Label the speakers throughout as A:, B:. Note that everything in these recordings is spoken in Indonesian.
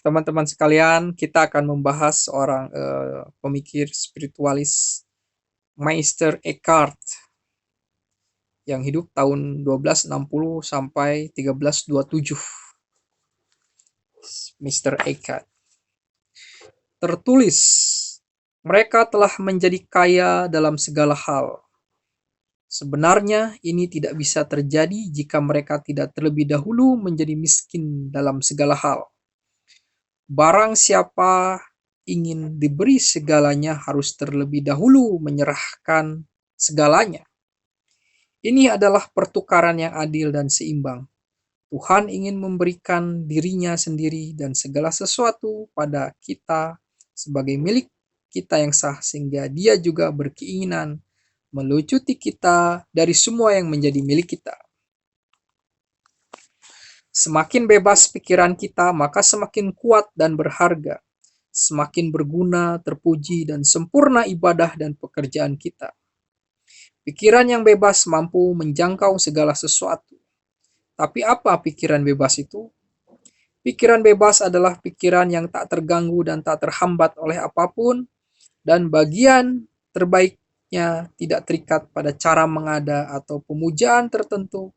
A: Teman-teman sekalian, kita akan membahas seorang pemikir spiritualis, Meister Eckhart, yang hidup tahun 1260 sampai 1327. Mr. Eckhart tertulis, mereka telah menjadi kaya dalam segala hal. Sebenarnya ini tidak bisa terjadi jika mereka tidak terlebih dahulu menjadi miskin dalam segala hal. Barang siapa ingin diberi segalanya harus terlebih dahulu menyerahkan segalanya. Ini adalah pertukaran yang adil dan seimbang. Tuhan ingin memberikan dirinya sendiri dan segala sesuatu pada kita sebagai milik kita yang sah, sehingga dia juga berkeinginan melucuti kita dari semua yang menjadi milik kita. Semakin bebas pikiran kita, maka semakin kuat dan berharga, semakin berguna, terpuji, dan sempurna ibadah dan pekerjaan kita. Pikiran yang bebas mampu menjangkau segala sesuatu. Tapi apa pikiran bebas itu? Pikiran bebas adalah pikiran yang tak terganggu dan tak terhambat oleh apapun, dan bagian terbaiknya tidak terikat pada cara mengada atau pemujaan tertentu,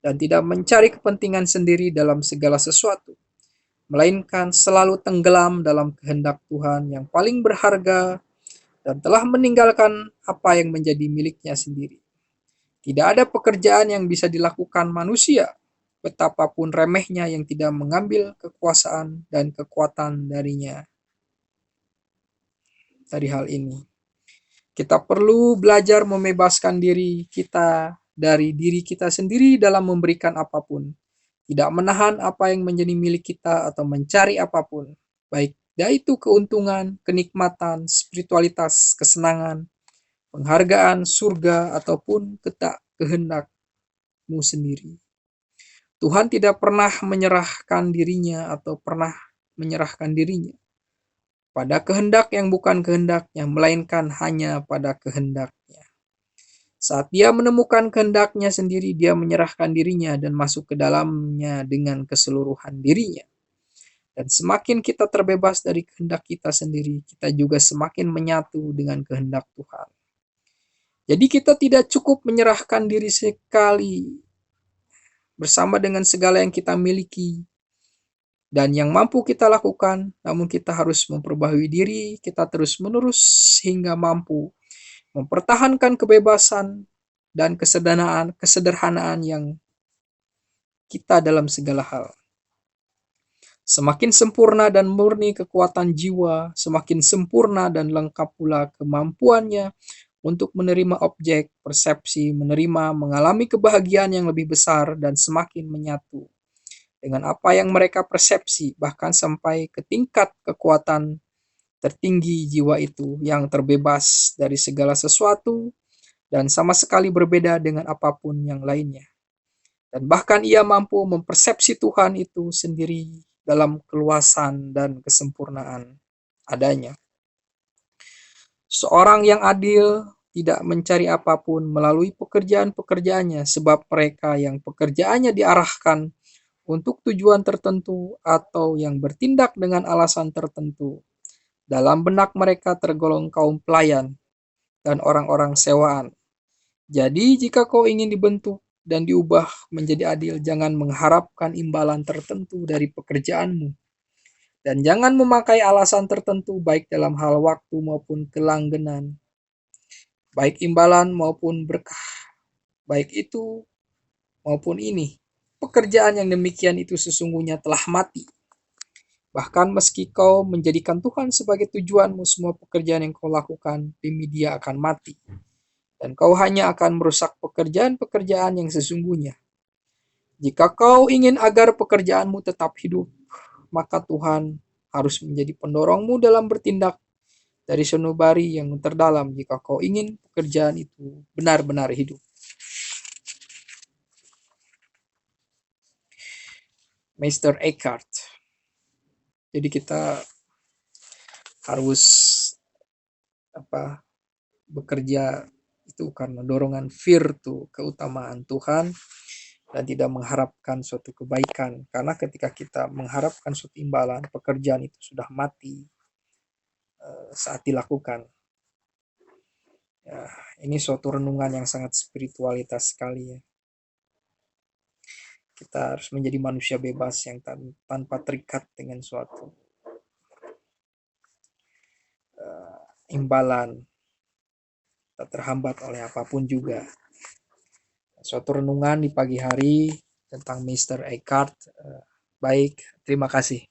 A: dan tidak mencari kepentingan sendiri dalam segala sesuatu, melainkan selalu tenggelam dalam kehendak Tuhan yang paling berharga dan telah meninggalkan apa yang menjadi miliknya sendiri. Tidak ada pekerjaan yang bisa dilakukan manusia, betapapun remehnya, yang tidak mengambil kekuasaan dan kekuatan dari hal ini. Kita perlu belajar membebaskan diri kita dari diri kita sendiri dalam memberikan apapun. Tidak menahan apa yang menjadi milik kita atau mencari apapun, baik yaitu keuntungan, kenikmatan, spiritualitas, kesenangan, penghargaan, surga, ataupun kehendakmu sendiri. Tuhan tidak pernah menyerahkan dirinya atau pernah menyerahkan dirinya pada kehendak yang bukan kehendaknya, melainkan hanya pada kehendaknya. Saat dia menemukan kehendaknya sendiri, dia menyerahkan dirinya dan masuk ke dalamnya dengan keseluruhan dirinya. Dan semakin kita terbebas dari kehendak kita sendiri, kita juga semakin menyatu dengan kehendak Tuhan. Jadi kita tidak cukup menyerahkan diri sekali bersama dengan segala yang kita miliki dan yang mampu kita lakukan, namun kita harus memperbaharui diri kita terus-menerus hingga mampu mempertahankan kebebasan dan kesederhanaan yang kita dalam segala hal. Semakin sempurna dan murni kekuatan jiwa, semakin sempurna dan lengkap pula kemampuannya untuk menerima objek, persepsi, menerima, mengalami kebahagiaan yang lebih besar dan semakin menyatu dengan apa yang mereka persepsi, bahkan sampai ke tingkat kekuatan tertinggi jiwa itu yang terbebas dari segala sesuatu dan sama sekali berbeda dengan apapun yang lainnya. Dan bahkan ia mampu mempersepsi Tuhan itu sendiri dalam keluasan dan kesempurnaan adanya. Seorang yang adil tidak mencari apapun melalui pekerjaan-pekerjaannya, sebab mereka yang pekerjaannya diarahkan untuk tujuan tertentu atau yang bertindak dengan alasan tertentu, dalam benak mereka tergolong kaum pelayan dan orang-orang sewaan. Jadi jika kau ingin dibentuk dan diubah menjadi adil, jangan mengharapkan imbalan tertentu dari pekerjaanmu. Dan jangan memakai alasan tertentu baik dalam hal waktu maupun kelanggenan, baik imbalan maupun berkah, baik itu maupun ini. Pekerjaan yang demikian itu sesungguhnya telah mati. Bahkan meski kau menjadikan Tuhan sebagai tujuanmu, semua pekerjaan yang kau lakukan demi Dia akan mati. Dan kau hanya akan merusak pekerjaan-pekerjaan yang sesungguhnya. Jika kau ingin agar pekerjaanmu tetap hidup, maka Tuhan harus menjadi pendorongmu dalam bertindak dari sanubari yang terdalam jika kau ingin pekerjaan itu benar-benar hidup. Meister Eckhart. Jadi kita harus bekerja itu karena dorongan virtu, keutamaan Tuhan, dan tidak mengharapkan suatu kebaikan. Karena ketika kita mengharapkan suatu imbalan, pekerjaan itu sudah mati saat dilakukan. Ya, ini suatu renungan yang sangat spiritualitas sekali ya. Kita harus menjadi manusia bebas yang tanpa terikat dengan suatu imbalan, tak terhambat oleh apapun juga. Suatu renungan di pagi hari tentang Mr. Eckhart. Baik, terima kasih.